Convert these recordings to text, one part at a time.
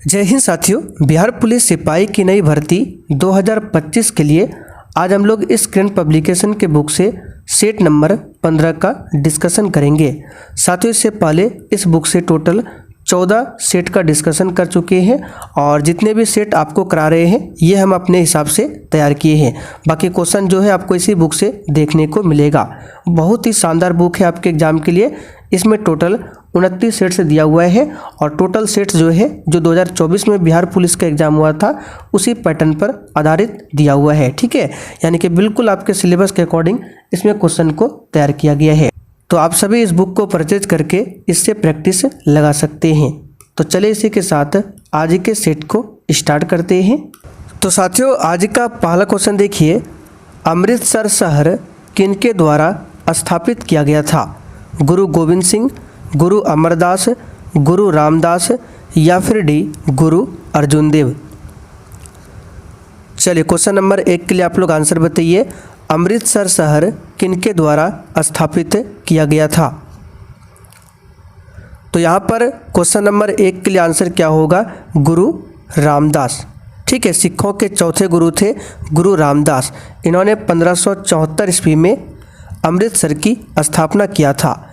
जय हिंद साथियों, बिहार पुलिस सिपाही की नई भर्ती 2025 के लिए आज हम लोग इस करंट पब्लिकेशन के बुक से सेट नंबर 15 का डिस्कशन करेंगे। साथियों, इससे पहले इस बुक से टोटल 14 सेट का डिस्कशन कर चुके हैं और जितने भी सेट आपको करा रहे हैं ये हम अपने हिसाब से तैयार किए हैं। बाकी क्वेश्चन जो है आपको इसी बुक से देखने को मिलेगा। बहुत ही शानदार बुक है आपके एग्जाम के लिए। इसमें टोटल 29 सेट्स दिया हुआ है और टोटल सेट्स जो है जो 2024 में बिहार पुलिस का एग्जाम हुआ था उसी पैटर्न पर आधारित दिया हुआ है। ठीक है, यानी कि बिल्कुल आपके सिलेबस के अकॉर्डिंग इसमें क्वेश्चन को तैयार किया गया है। तो आप सभी इस बुक को परचेज करके इससे प्रैक्टिस लगा सकते हैं। तो चलिए इसी के साथ आज के सेट को स्टार्ट करते हैं। तो साथियों, आज का पहला क्वेश्चन देखिए, अमृतसर शहर किनके द्वारा स्थापित किया गया था? गुरु गोविंद सिंह, गुरु अमरदास, गुरु रामदास या फिर डी गुरु अर्जुन देव। चलिए क्वेश्चन नंबर 1 के लिए आप लोग आंसर बताइए। अमृतसर शहर किनके द्वारा स्थापित किया गया था? तो यहाँ पर क्वेश्चन नंबर 1 के लिए आंसर क्या होगा? गुरु रामदास। ठीक है, सिखों के चौथे गुरु थे गुरु रामदास। इन्होंने 1574 ईस्वी में अमृतसर की स्थापना किया था।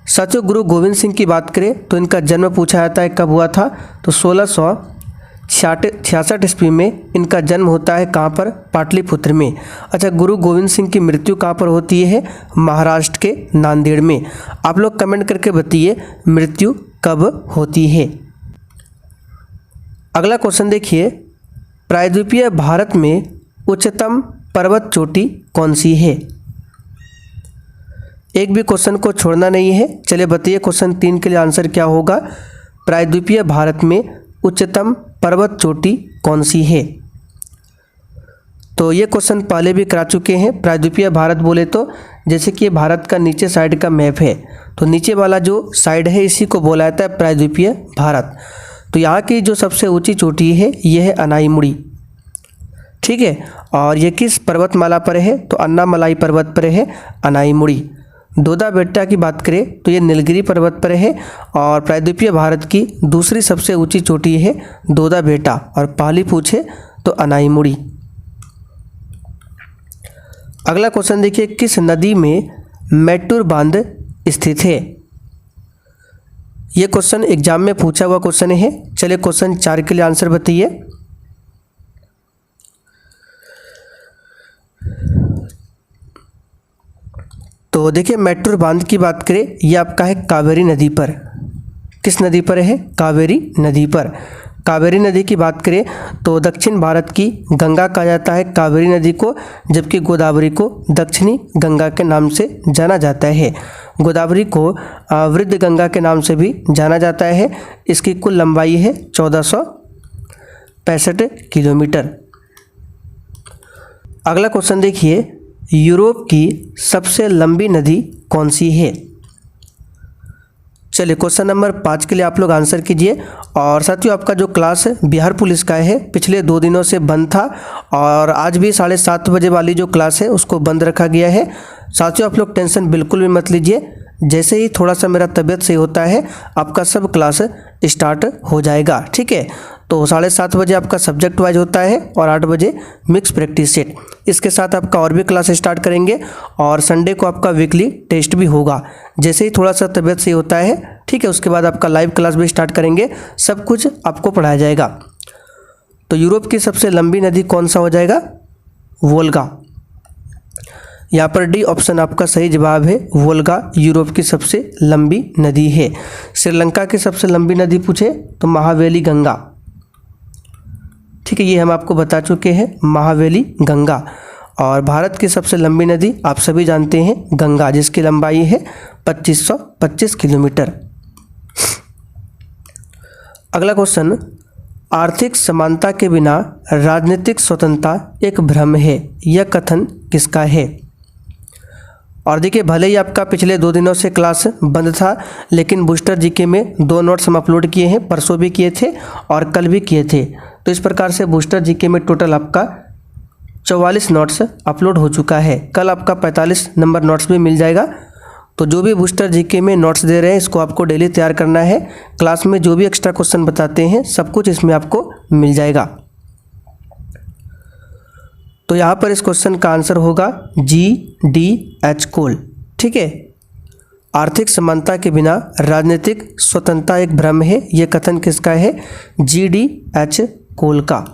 साथियों, गुरु गोविंद सिंह की बात करें तो इनका जन्म पूछा जाता है कब हुआ था? तो 1666 ईस्वी में इनका जन्म होता है। कहाँ पर? पाटलिपुत्र में। अच्छा, गुरु गोविंद सिंह की मृत्यु कहाँ पर होती है? महाराष्ट्र के नांदेड़ में। आप लोग कमेंट करके बताइए मृत्यु कब होती है। अगला क्वेश्चन देखिए, प्रायद्वीपीय भारत में उच्चतम पर्वत चोटी कौन सी है? एक भी क्वेश्चन को छोड़ना नहीं है। चलिए बताइए क्वेश्चन 3 के लिए आंसर क्या होगा? प्रायद्वीपीय भारत में उच्चतम पर्वत चोटी कौन सी है? तो ये क्वेश्चन पहले भी करा चुके हैं। प्रायद्वीपीय भारत बोले तो जैसे कि ये भारत का नीचे साइड का मैप है, तो नीचे वाला जो साइड है इसी को बोला जाता है प्रायद्वीपीय भारत। तो यहाँ की जो सबसे ऊंची चोटी है ये है अनाईमुड़ी। ठीक है, और ये किस पर्वतमाला पर है? तो अन्नामलाई पर्वत पर है अनाईमुड़ी। दोदा बेटा की बात करें तो ये नीलगिरी पर्वत पर है और प्रायद्वीपीय भारत की दूसरी सबसे ऊंची चोटी है दोदा बेटा और पहली पूछे तो अनाईमुड़ी। अगला क्वेश्चन देखिए, किस नदी में मैटूर बांध स्थित है? ये क्वेश्चन एग्जाम में पूछा हुआ क्वेश्चन है। चलिए क्वेश्चन 4 के लिए आंसर बताइए। तो देखिए, मैटूर बांध की बात करें ये आपका है कावेरी नदी पर। किस नदी पर है? कावेरी नदी पर। कावेरी नदी की बात करें तो दक्षिण भारत की गंगा कहा जाता है कावेरी नदी को, जबकि गोदावरी को दक्षिणी गंगा के नाम से जाना जाता है। गोदावरी को वृद्ध गंगा के नाम से भी जाना जाता है। इसकी कुल लंबाई है 1465 किलोमीटर। अगला क्वेश्चन देखिए, यूरोप की सबसे लंबी नदी कौन सी है? चलिए क्वेश्चन नंबर 5 के लिए आप लोग आंसर कीजिए। और साथियों, आपका जो क्लास बिहार पुलिस का है पिछले 2 दिनों से बंद था और आज भी 7:30 बजे वाली जो क्लास है उसको बंद रखा गया है। साथियों, आप लोग टेंशन बिल्कुल भी मत लीजिए। जैसे ही थोड़ा सा मेरा तबीयत सही होता है आपका सब क्लास स्टार्ट हो जाएगा। ठीक है, तो 7:30 बजे आपका सब्जेक्ट वाइज होता है और 8 बजे मिक्स प्रैक्टिस सेट। इसके साथ आपका और भी क्लास स्टार्ट करेंगे और संडे को आपका वीकली टेस्ट भी होगा। जैसे ही थोड़ा सा तबीयत सही होता है, ठीक है, उसके बाद आपका लाइव क्लास भी स्टार्ट करेंगे। सब कुछ आपको पढ़ाया जाएगा। तो यूरोप की सबसे लंबी नदी कौन सा हो जाएगा? वोल्गा। यहाँ पर डी ऑप्शन आपका सही जवाब है। वोल्गा यूरोप की सबसे लंबी नदी है। श्रीलंका की सबसे लंबी नदी पूछे तो महावेली गंगा। ठीक है, ये हम आपको बता चुके हैं महावेली गंगा। और भारत की सबसे लंबी नदी आप सभी जानते हैं गंगा, जिसकी लंबाई है 2525 किलोमीटर। अगला क्वेश्चन, आर्थिक समानता के बिना राजनीतिक स्वतंत्रता एक भ्रम है, यह कथन किसका है? और देखिए, भले ही आपका पिछले 2 दिनों से क्लास बंद था लेकिन बूस्टर जीके में 2 नोट्स हम अपलोड किए हैं। परसों भी किए थे और कल भी किए थे। तो इस प्रकार से बूस्टर जीके में टोटल आपका 44 नोट्स अपलोड हो चुका है। कल आपका 45 नंबर नोट्स भी मिल जाएगा तो जो भी बूस्टर जीके में नोट्स दे रहे हैं इसको आपको डेली तैयार करना है। क्लास में जो भी एक्स्ट्रा क्वेश्चन बताते हैं सब कुछ इसमें आपको मिल जाएगा। तो यहाँ पर इस क्वेश्चन का आंसर होगा GDH कोल। ठीक है, आर्थिक समानता के बिना राजनीतिक स्वतंत्रता एक भ्रम है, यह कथन किसका है? GDH कोल का।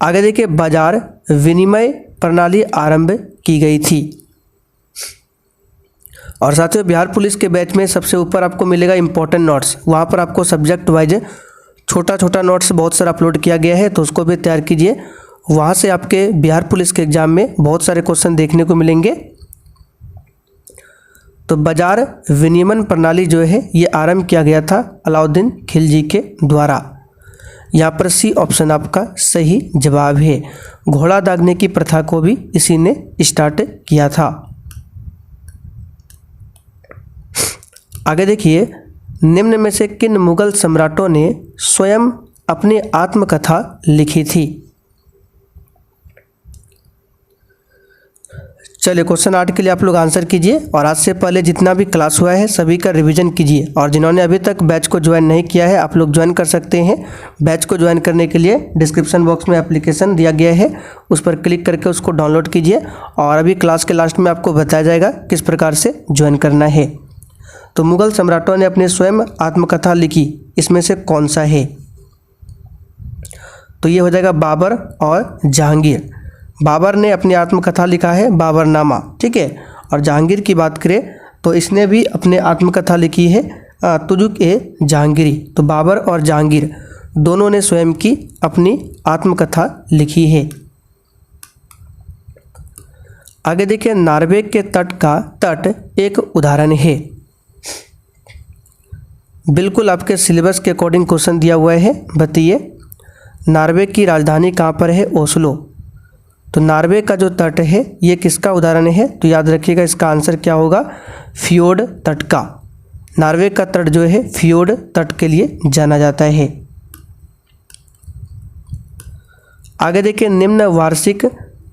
आगे देखिए, बाजार विनिमय प्रणाली आरंभ की गई थी। और साथियों बिहार पुलिस के बैच में सबसे ऊपर आपको मिलेगा इंपॉर्टेंट नोट्स, वहाँ पर आपको सब्जेक्ट वाइज छोटा छोटा नोट्स बहुत सारा अपलोड किया गया है, तो उसको भी तैयार कीजिए। वहाँ से आपके बिहार पुलिस के एग्जाम में बहुत सारे क्वेश्चन देखने को मिलेंगे। तो बाजार विनियमन प्रणाली जो है ये आरंभ किया गया था अलाउद्दीन खिलजी के द्वारा। यहाँ पर सी ऑप्शन आपका सही जवाब है। घोड़ा दागने की प्रथा को भी इसी ने स्टार्ट किया था। आगे देखिए, निम्न में से किन मुगल सम्राटों ने स्वयं अपनी आत्मकथा लिखी थी? चलिए क्वेश्चन 8 के लिए आप लोग आंसर कीजिए और आज से पहले जितना भी क्लास हुआ है सभी का रिवीजन कीजिए। और जिन्होंने अभी तक बैच को ज्वाइन नहीं किया है आप लोग ज्वाइन कर सकते हैं। बैच को ज्वाइन करने के लिए डिस्क्रिप्शन बॉक्स में एप्लीकेशन दिया गया है, उस पर क्लिक करके उसको डाउनलोड कीजिए और अभी क्लास के लास्ट में आपको बताया जाएगा किस प्रकार से ज्वाइन करना है। तो मुगल सम्राटों ने अपनी स्वयं आत्मकथा लिखी, इसमें से कौन सा है? तो ये हो जाएगा बाबर और जहांगीर। बाबर ने अपनी आत्मकथा लिखा है बाबरनामा। ठीक है, और जहांगीर की बात करें तो इसने भी अपनी आत्मकथा लिखी है तुजुक-ए-जहांगीरी। तो बाबर और जहांगीर दोनों ने स्वयं की अपनी आत्मकथा लिखी है। आगे देखिए, नॉर्वे के तट एक उदाहरण है। बिल्कुल आपके सिलेबस के अकॉर्डिंग क्वेश्चन दिया हुआ है। बताइए नॉर्वे की राजधानी कहाँ पर है? ओस्लो। तो नॉर्वे का जो तट है ये किसका उदाहरण है? तो याद रखिएगा इसका आंसर क्या होगा? फ्योर्ड तट का। नॉर्वे का तट जो है फ्योर्ड तट के लिए जाना जाता है। आगे देखिए, निम्न वार्षिक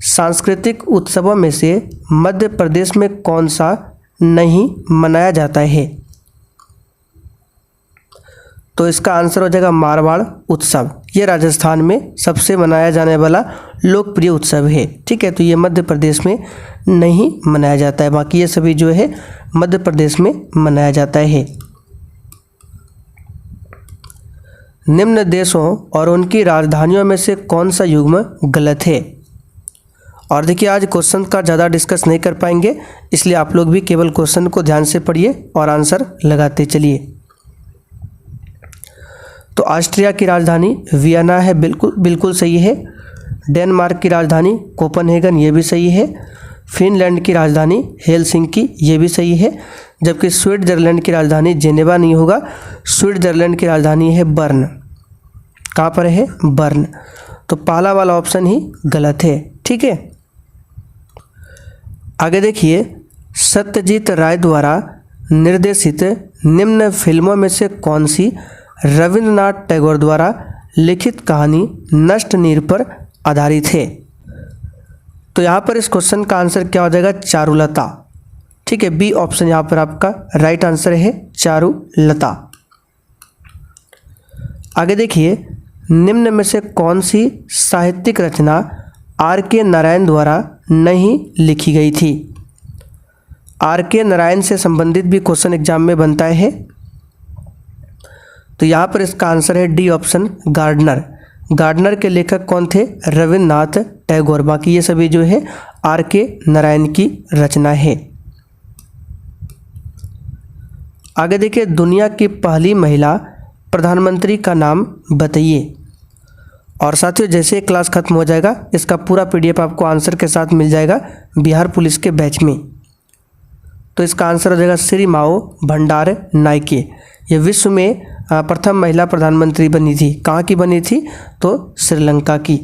सांस्कृतिक उत्सवों में से मध्य प्रदेश में कौन सा नहीं मनाया जाता है? तो इसका आंसर हो जाएगा मारवाड़ उत्सव। ये राजस्थान में सबसे मनाया जाने वाला लोकप्रिय उत्सव है। ठीक है, तो ये मध्य प्रदेश में नहीं मनाया जाता है, बाकी ये सभी जो है मध्य प्रदेश में मनाया जाता है। निम्न देशों और उनकी राजधानियों में से कौन सा युग्म गलत है? और देखिए आज क्वेश्चन का ज़्यादा डिस्कस नहीं कर पाएंगे, इसलिए आप लोग भी केवल क्वेश्चन को ध्यान से पढ़िए और आंसर लगाते चलिए। तो ऑस्ट्रिया की राजधानी वियना है, बिल्कुल सही है। डेनमार्क की राजधानी कोपनहेगन, ये भी सही है। फिनलैंड की राजधानी हेलसिंकी, ये भी सही है। जबकि स्विट्जरलैंड की राजधानी जेनेवा नहीं होगा, स्विट्जरलैंड की राजधानी है बर्न। कहाँ पर है? बर्न। तो पहला वाला ऑप्शन ही गलत है। ठीक है, आगे देखिए, सत्यजीत राय द्वारा निर्देशित निम्न फिल्मों में से कौन सी रविंद्रनाथ टैगोर द्वारा लिखित कहानी नष्ट नीर पर आधारित है? तो यहाँ पर इस क्वेश्चन का आंसर क्या हो जाएगा? चारुलता। ठीक है, बी ऑप्शन यहाँ पर आपका राइट आंसर है, चारुलता। आगे देखिए, निम्न में से कौन सी साहित्यिक रचना R.K. नारायण द्वारा नहीं लिखी गई थी? R.K. नारायण से संबंधित भी क्वेश्चन एग्जाम में बनता है। तो यहाँ पर इसका आंसर है डी ऑप्शन, गार्डनर। गार्डनर के लेखक कौन थे? रविन्द्रनाथ टैगोर। बाकी ये सभी जो है R.K. नारायण की रचना है। आगे देखिए, दुनिया की पहली महिला प्रधानमंत्री का नाम बताइए। और साथियों जैसे क्लास खत्म हो जाएगा इसका पूरा PDF आपको आंसर के साथ मिल जाएगा बिहार पुलिस के बैच में। तो इसका आंसर हो जाएगा श्री माओ भंडार नायके। ये विश्व में प्रथम महिला प्रधानमंत्री बनी थी। कहाँ की बनी थी? तो श्रीलंका की।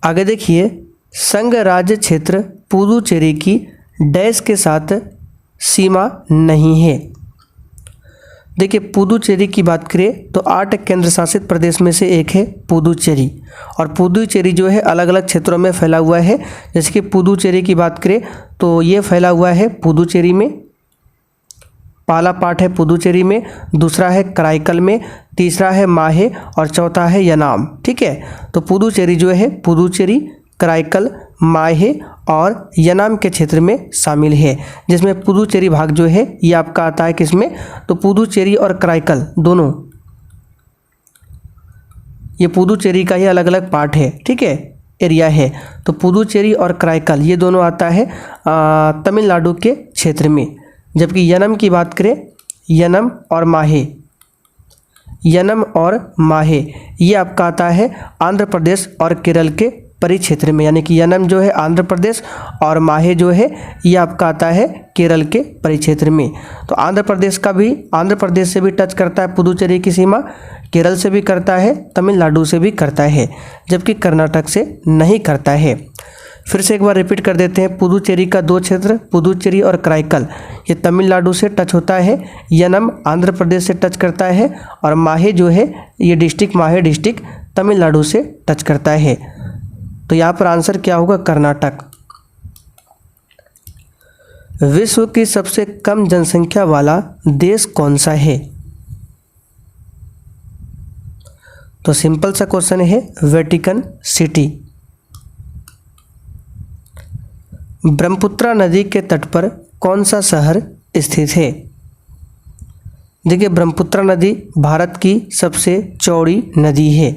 आगे देखिए, संघ राज्य क्षेत्र पुदुचेरी की डैश के साथ सीमा नहीं है। देखिए पुदुचेरी की बात करें तो 8 केंद्र शासित प्रदेश में से एक है पुदुचेरी। और पुदुचेरी जो है अलग अलग क्षेत्रों में फैला हुआ है। जैसे कि पुदुचेरी की बात करें तो ये फैला हुआ है पुदुचेरी में, पहला पार्ट है पुदुचेरी में, दूसरा है कराईकल में, तीसरा है माहे और चौथा है यनाम। ठीक है, तो पुदुचेरी जो है पुदुचेरी, कराईकल, माहे और यनाम के क्षेत्र में शामिल है, जिसमें पुदुचेरी भाग जो है ये आपका आता है किसमें, तो पुदुचेरी और कराईकल दोनों, ये पुदुचेरी का ही अलग अलग पार्ट है। ठीक है, एरिया है, तो पुदुचेरी और कराईकल ये दोनों आता है तमिलनाडु के क्षेत्र में। जबकि यनम की बात करें, यनम और माहे, यनम और माहे ये आपका आता है आंध्र प्रदेश और केरल के परिक्षेत्र में, यानी कि यनम जो है आंध्र प्रदेश और माहे जो है ये आपका आता है केरल के परिक्षेत्र में। तो आंध्र प्रदेश से भी टच करता है पुदुचेरी की सीमा, केरल से भी करता है, तमिलनाडु से भी करता है, जबकि कर्नाटक से नहीं करता है। फिर से एक बार रिपीट कर देते हैं, पुदुचेरी का दो क्षेत्र, पुदुचेरी और कराईकल ये तमिलनाडु से टच होता है, यनम आंध्र प्रदेश से टच करता है और माहे जो है ये डिस्ट्रिक्ट, माहे डिस्ट्रिक्ट तमिलनाडु से टच करता है। तो यहाँ पर आंसर क्या होगा, कर्नाटक। विश्व की सबसे कम जनसंख्या वाला देश कौन सा है? तो सिंपल सा क्वेश्चन है, वेटिकन सिटी। ब्रह्मपुत्र नदी के तट पर कौन सा शहर स्थित है? देखिए, ब्रह्मपुत्र नदी भारत की सबसे चौड़ी नदी है।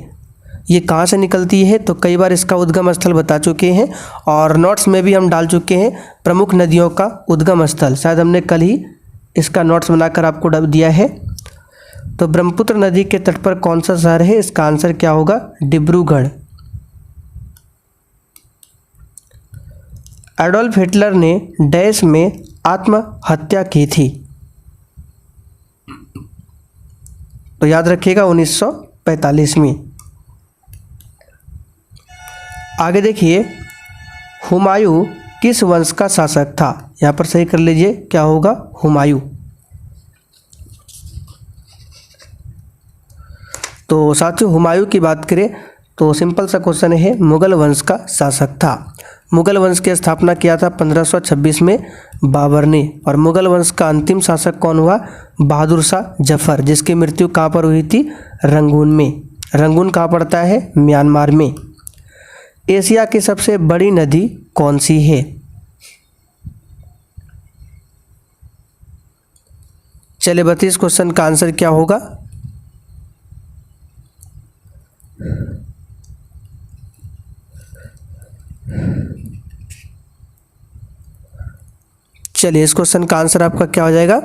ये कहाँ से निकलती है, तो कई बार इसका उद्गम स्थल बता चुके हैं और नोट्स में भी हम डाल चुके हैं प्रमुख नदियों का उद्गम स्थल, शायद हमने कल ही इसका नोट्स बनाकर आपको दिया है। तो ब्रह्मपुत्र नदी के तट पर कौन सा शहर है, इसका आंसर क्या होगा, डिब्रूगढ़। एडोल्फ हिटलर ने डैश में आत्महत्या की थी? तो याद रखिएगा 1945 में। आगे देखिए, हुमायूं किस वंश का शासक था? यहाँ पर सही कर लीजिए, क्या होगा, हुमायूं। तो साथियों, हुमायूं की बात करें तो सिंपल सा क्वेश्चन है, मुगल वंश का शासक था। मुगल वंश की स्थापना किया था 1526 में बाबर ने, और मुगल वंश का अंतिम शासक कौन हुआ, बहादुर शाह जफर, जिसकी मृत्यु कहाँ पर हुई थी, रंगून में। रंगून कहाँ पड़ता है, म्यांमार में। एशिया की सबसे बड़ी नदी कौन सी है? चलिए बताइए इस क्वेश्चन का आंसर क्या होगा। चलिए इस क्वेश्चन का आंसर आपका क्या हो जाएगा,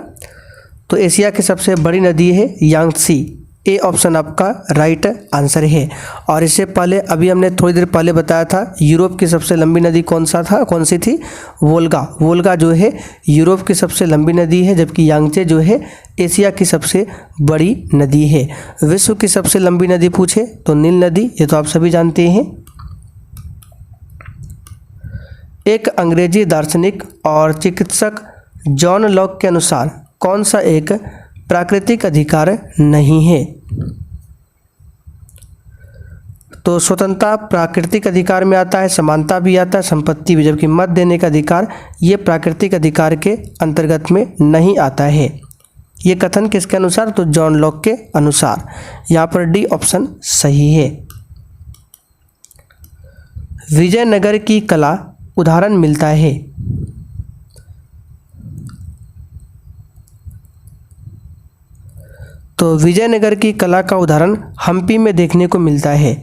तो एशिया की सबसे बड़ी नदी है यांगत्सी। ए ऑप्शन आपका राइट आंसर है। और इससे पहले अभी हमने थोड़ी देर पहले बताया था यूरोप की सबसे लंबी नदी कौन सी थी, वोल्गा। वोल्गा जो है यूरोप की सबसे लंबी नदी है, जबकि यांगत्से जो है एशिया की सबसे बड़ी नदी है। विश्व की सबसे लंबी नदी पूछे तो नील नदी, ये तो आप सभी जानते हैं। एक अंग्रेजी दार्शनिक और चिकित्सक जॉन लॉक के अनुसार कौन सा एक प्राकृतिक अधिकार नहीं है? तो स्वतंत्रता प्राकृतिक अधिकार में आता है, समानता भी आता है, संपत्ति भी, जबकि मत देने का अधिकार ये प्राकृतिक अधिकार के अंतर्गत में नहीं आता है। ये कथन किसके अनुसार, तो जॉन लॉक के अनुसार। यहाँ पर डी ऑप्शन सही है। विजयनगर की कला उदाहरण मिलता है? तो विजयनगर की कला का उदाहरण हम्पी में देखने को मिलता है।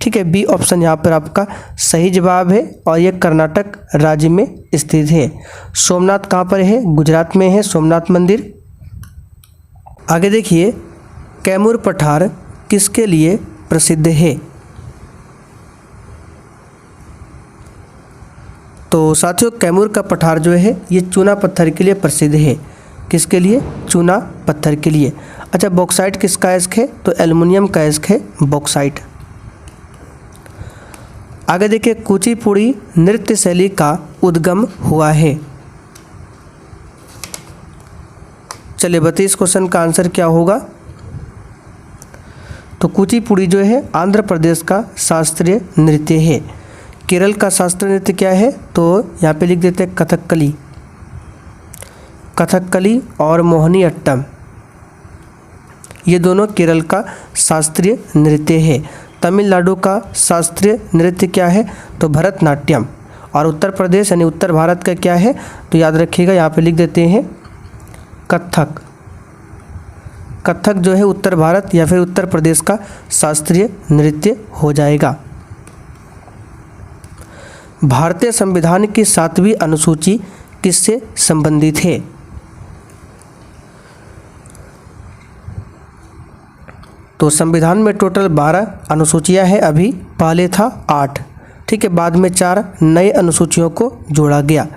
ठीक है, बी ऑप्शन यहाँ पर आपका सही जवाब है और यह कर्नाटक राज्य में स्थित है। सोमनाथ कहाँ पर है, गुजरात में है सोमनाथ मंदिर। आगे देखिए, कैमूर पठार किसके लिए प्रसिद्ध है? तो साथियों, कैमूर का पठार जो है ये चूना पत्थर के लिए प्रसिद्ध है। किसके लिए, चूना पत्थर के लिए। अच्छा, बॉक्साइट किसका अयस्क है, तो एल्युमिनियम का अयस्क है बॉक्साइट। आगे देखिए, कुचिपुड़ी नृत्य शैली का उद्गम हुआ है? चलिए बताइए इस क्वेश्चन का आंसर क्या होगा। तो कुचिपुड़ी जो है आंध्र प्रदेश का शास्त्रीय नृत्य है। केरल का शास्त्रीय नृत्य क्या है? तो यहाँ पे लिख देते हैं कथकली। कथकली और मोहिनीअट्टम, ये दोनों केरल का शास्त्रीय नृत्य है। तमिलनाडु का शास्त्रीय नृत्य क्या है? तो भरतनाट्यम। और उत्तर प्रदेश यानी उत्तर भारत का क्या है? तो याद रखिएगा, यहाँ पे लिख देते हैं कथक। कथक जो है उत्तर भारत या फिर उत्तर प्रदेश का शास्त्रीय नृत्य हो जाएगा। भारतीय संविधान की 7वीं अनुसूची किससे संबंधित है? तो संविधान में टोटल 12 अनुसूचियां हैं, अभी पहले था 8, ठीक है, बाद में 4 नए अनुसूचियों को जोड़ा गया।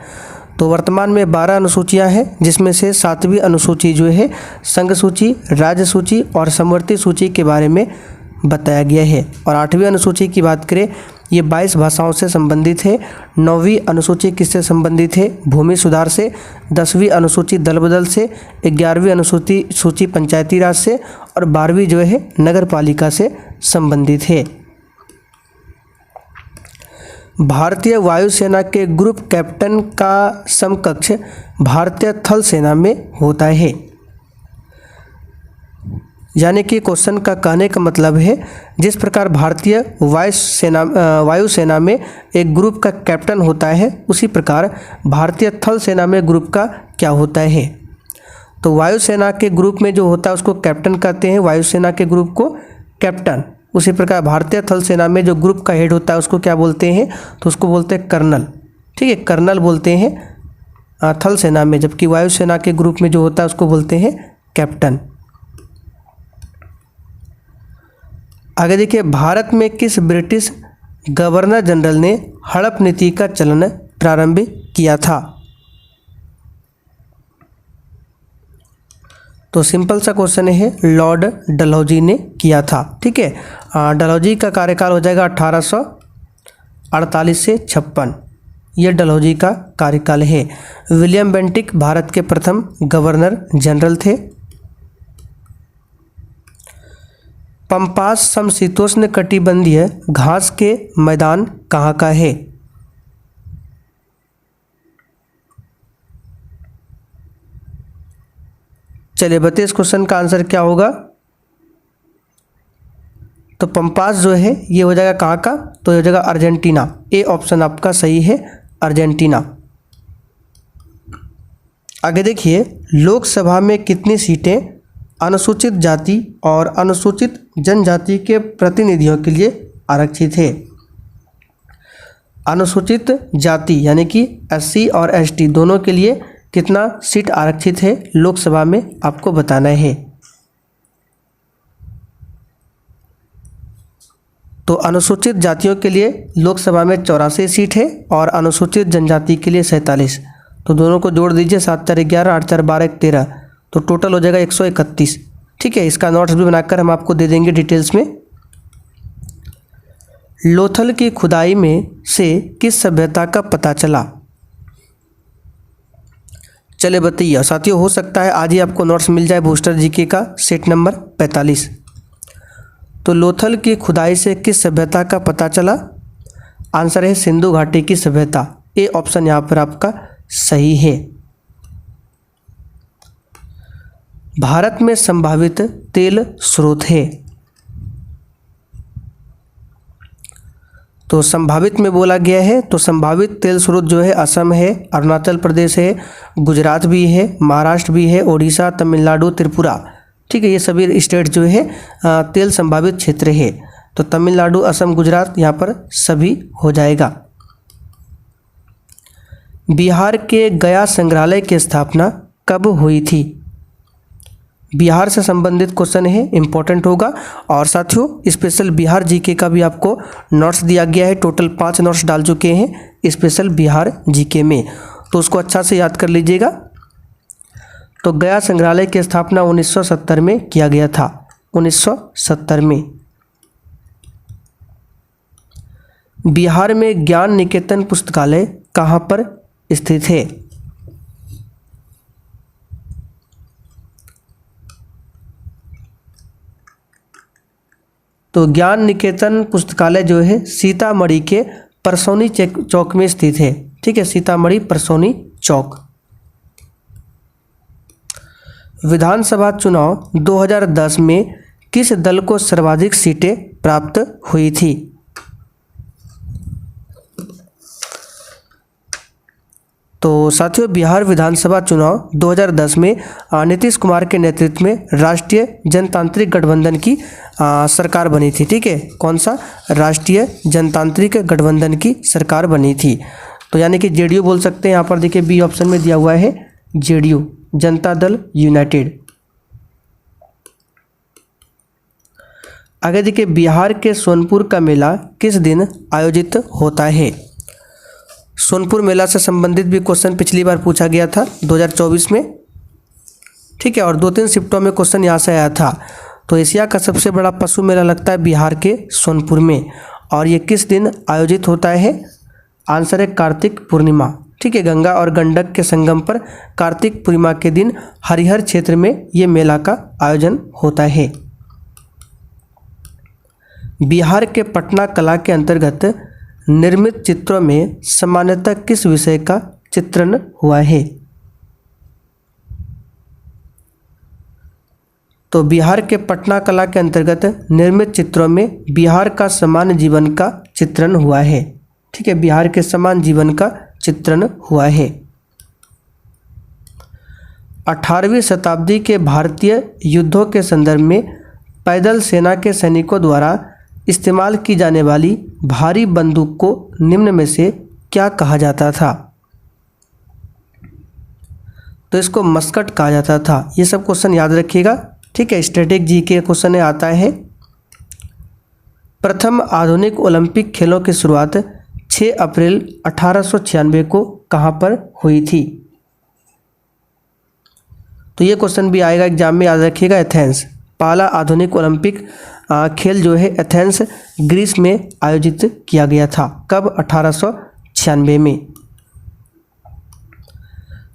तो वर्तमान में 12 अनुसूचियां हैं, जिसमें से 7वीं अनुसूची जो है संघ सूची, राज्य सूची और समवर्ती सूची के बारे में बताया गया है। और 8वीं अनुसूची की बात करें, ये 22 भाषाओं से संबंधित है। 9वीं अनुसूची किससे संबंधित है? भूमि सुधार से। 10वीं अनुसूची दल बदल से। 11वीं अनुसूची पंचायती राज से। और 12वीं जो है नगर पालिका से संबंधित है। भारतीय वायुसेना के ग्रुप कैप्टन का समकक्ष भारतीय थल सेना में होता है। यानी कि क्वेश्चन का कहने का मतलब है, जिस प्रकार भारतीय वायुसेना में एक ग्रुप का कैप्टन होता है, उसी प्रकार भारतीय थल सेना में ग्रुप का क्या होता है? तो वायुसेना के ग्रुप में जो होता है उसको कैप्टन कहते हैं, वायुसेना के ग्रुप को कैप्टन। उसी प्रकार भारतीय थल सेना में जो ग्रुप का हेड होता है उसको क्या बोलते हैं? तो उसको बोलते हैं कर्नल, ठीक है, कर्नल बोलते हैं थल सेना में, जबकि वायुसेना के ग्रुप में जो होता है उसको बोलते हैं कैप्टन। आगे देखिए, भारत में किस ब्रिटिश गवर्नर जनरल ने हड़प नीति का चलन प्रारंभ किया था? तो सिंपल सा क्वेश्चन है, लॉर्ड डलहौजी ने किया था, ठीक है। डलहौजी का कार्यकाल हो जाएगा 1848 से 56, यह डलहौजी का कार्यकाल है। विलियम बेंटिक भारत के प्रथम गवर्नर जनरल थे। पंपास समशीतोष्ण कटिबंधीय घास के मैदान कहाँ का है? चलिए बताइए इस क्वेश्चन का आंसर क्या होगा। तो पंपास जो है ये हो जाएगा कहाँ का? तो ये हो जाएगा अर्जेंटीना। ए ऑप्शन आपका सही है, अर्जेंटीना। आगे देखिए, लोकसभा में कितनी सीटें अनुसूचित जाति और अनुसूचित जनजाति के प्रतिनिधियों के लिए आरक्षित है? अनुसूचित जाति यानी कि एससी और एसटी दोनों के लिए कितना सीट आरक्षित है लोकसभा में, आपको बताना है। तो अनुसूचित जातियों के लिए लोकसभा में 84 सीट है और अनुसूचित जनजाति के लिए 47। तो दोनों को जोड़ दीजिए, 7 4 11, 8 4 12 13, तो टोटल हो जाएगा 131, ठीक है। इसका नोट्स भी बनाकर हम आपको दे देंगे डिटेल्स में। लोथल की खुदाई में से किस सभ्यता का पता चला? चले बताइए साथियों, हो सकता है आज ही आपको नोट्स मिल जाए बूस्टर जीके का सेट नंबर 45। तो लोथल की खुदाई से किस सभ्यता का पता चला? आंसर है सिंधु घाटी की सभ्यता। ए ऑप्शन यहाँ पर आपका सही है। भारत में संभावित तेल स्रोत है? तो संभावित में बोला गया है, तो संभावित तेल स्रोत जो है असम है, अरुणाचल प्रदेश है, गुजरात भी है, महाराष्ट्र भी है, ओडिशा, तमिलनाडु, त्रिपुरा, ठीक है। ये सभी स्टेट जो है तेल संभावित क्षेत्र है। तो तमिलनाडु, असम, गुजरात यहाँ पर सभी हो जाएगा। बिहार के गया संग्रहालय की स्थापना कब हुई थी? बिहार से संबंधित क्वेश्चन है, इंपॉर्टेंट होगा। और साथियों स्पेशल बिहार जीके का भी आपको नोट्स दिया गया है, टोटल 5 नोट्स डाल चुके हैं स्पेशल बिहार जीके में, तो उसको अच्छा से याद कर लीजिएगा। तो गया संग्रहालय की स्थापना 1970 में किया गया था, 1970 में। बिहार में ज्ञान निकेतन पुस्तकालय कहाँ पर स्थित है? तो ज्ञान निकेतन पुस्तकालय जो है सीतामढ़ी के परसौनी चौक में स्थित है। ठीक है, सीतामढ़ी परसौनी चौक। विधानसभा चुनाव 2010 में किस दल को सर्वाधिक सीटें प्राप्त हुई थी? तो साथियों, बिहार विधानसभा चुनाव 2010 में नीतीश कुमार के नेतृत्व में राष्ट्रीय जनतांत्रिक गठबंधन की सरकार बनी थी। ठीक है, कौन सा? राष्ट्रीय जनतांत्रिक गठबंधन की सरकार बनी थी। तो यानी कि जेडीयू बोल सकते हैं। यहाँ पर देखिए बी ऑप्शन में दिया हुआ है जेडीयू, जनता दल यूनाइटेड। आगे देखिए, बिहार के सोनपुर का मेला किस दिन आयोजित होता है? सोनपुर मेला से संबंधित भी क्वेश्चन पिछली बार पूछा गया था 2024 में। ठीक है, और 2-3 शिफ्टों में क्वेश्चन यहाँ से आया था। तो एशिया का सबसे बड़ा पशु मेला लगता है बिहार के सोनपुर में, और ये किस दिन आयोजित होता है? आंसर है कार्तिक पूर्णिमा। ठीक है, गंगा और गंडक के संगम पर कार्तिक पूर्णिमा के दिन हरिहर क्षेत्र में ये मेला का आयोजन होता है। बिहार के पटना कला के अंतर्गत निर्मित चित्रों में सामान्यतः किस विषय का चित्रण हुआ है? तो बिहार के पटना कला के अंतर्गत निर्मित चित्रों में बिहार का सामान्य जीवन का चित्रण हुआ है। ठीक है, बिहार के सामान्य जीवन का चित्रण हुआ है। 18वीं शताब्दी के भारतीय युद्धों के संदर्भ में पैदल सेना के सैनिकों द्वारा इस्तेमाल की जाने वाली भारी बंदूक को निम्न में से क्या कहा जाता था? तो इसको मस्कट कहा जाता था। ये सब क्वेश्चन याद रखिएगा। ठीक है, स्टैटिक जी के क्वेश्चन में आता है। प्रथम आधुनिक ओलंपिक खेलों की शुरुआत 6 अप्रैल 1896 को कहाँ पर हुई थी? तो ये क्वेश्चन भी आएगा एग्जाम में, याद रखिएगा। एथेंस, पहला आधुनिक ओलंपिक खेल जो है एथेंस ग्रीस में आयोजित किया गया था। कब? 1896 में।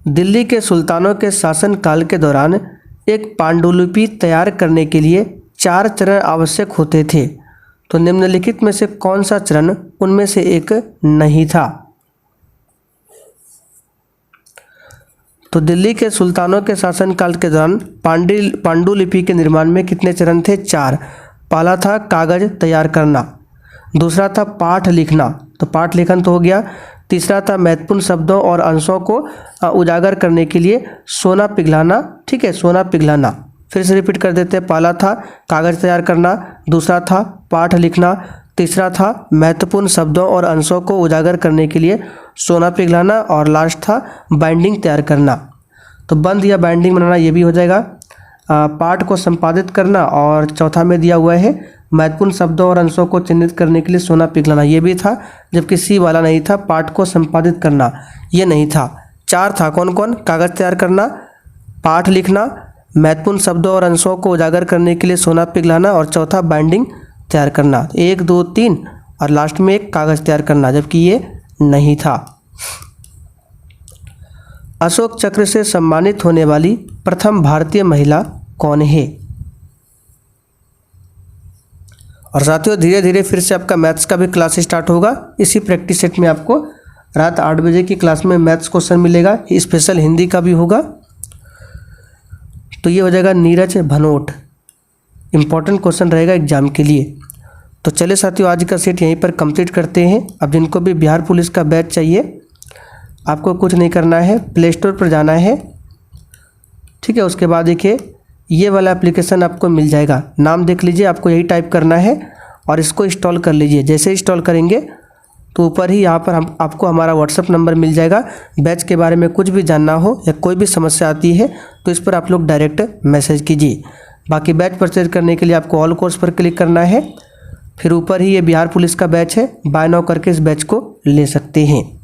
दिल्ली के सुल्तानों के शासनकाल के दौरान एक पांडुलिपि तैयार करने के लिए 4 चरण आवश्यक होते थे। तो निम्नलिखित में से कौन सा चरण उनमें से एक नहीं था? तो दिल्ली के सुल्तानों के शासनकाल के दौरान पांडुलिपि के निर्माण में कितने चरण थे? 4। पहला था कागज तैयार करना, दूसरा था पाठ लिखना, तो पाठ लेखन तो हो गया। तीसरा था महत्वपूर्ण शब्दों और अंशों को उजागर करने के लिए सोना पिघलाना। ठीक है, सोना पिघलाना। फिर से रिपीट कर देते हैं। पहला था कागज तैयार करना, दूसरा था पाठ लिखना, तीसरा था महत्वपूर्ण शब्दों और अंशों को उजागर करने के लिए सोना पिघलाना, और लास्ट था बाइंडिंग तैयार करना। तो बंद या बाइंडिंग बनाना ये भी हो जाएगा। पाठ को संपादित करना, और चौथा में दिया हुआ है महत्वपूर्ण शब्दों और अंशों को चिन्हित करने के लिए सोना पिघलाना, ये भी था। जबकि सी वाला नहीं था, पाठ को संपादित करना, ये नहीं था। 4 था, कौन कौन? कागज तैयार करना, पाठ लिखना, महत्वपूर्ण शब्दों और अंशों को उजागर करने के लिए सोना पिघलाना, और चौथा बाइंडिंग तैयार करना। 1, 2, 3 और लास्ट में एक कागज तैयार करना, जबकि ये नहीं था। अशोक चक्र से सम्मानित होने वाली प्रथम भारतीय महिला कौन है? और साथियों, धीरे धीरे फिर से आपका मैथ्स का भी क्लास स्टार्ट होगा। इसी प्रैक्टिस सेट में आपको रात 8 बजे की क्लास में मैथ्स क्वेश्चन मिलेगा, स्पेशल हिंदी का भी होगा। तो ये हो जाएगा नीरज भनोट, इम्पॉर्टेंट क्वेश्चन रहेगा एग्जाम के लिए। तो चले साथियों, आज का सेट यहीं पर कंप्लीट करते हैं। अब जिनको भी बिहार पुलिस का बैच चाहिए, आपको कुछ नहीं करना है, प्ले स्टोर पर जाना है। ठीक है, उसके बाद देखिए ये वाला एप्लीकेशन आपको मिल जाएगा, नाम देख लीजिए, आपको यही टाइप करना है और इसको इंस्टॉल कर लीजिए। जैसे इंस्टॉल करेंगे तो ऊपर ही यहाँ पर आपको हमारा व्हाट्सअप नंबर मिल जाएगा। बैच के बारे में कुछ भी जानना हो या कोई भी समस्या आती है तो इस पर आप लोग डायरेक्ट मैसेज कीजिए। बाकी बैच परचेज करने के लिए आपको ऑल कोर्स पर क्लिक करना है, फिर ऊपर ही ये बिहार पुलिस का बैच है, बाय नाउ करके इस बैच को ले सकते हैं।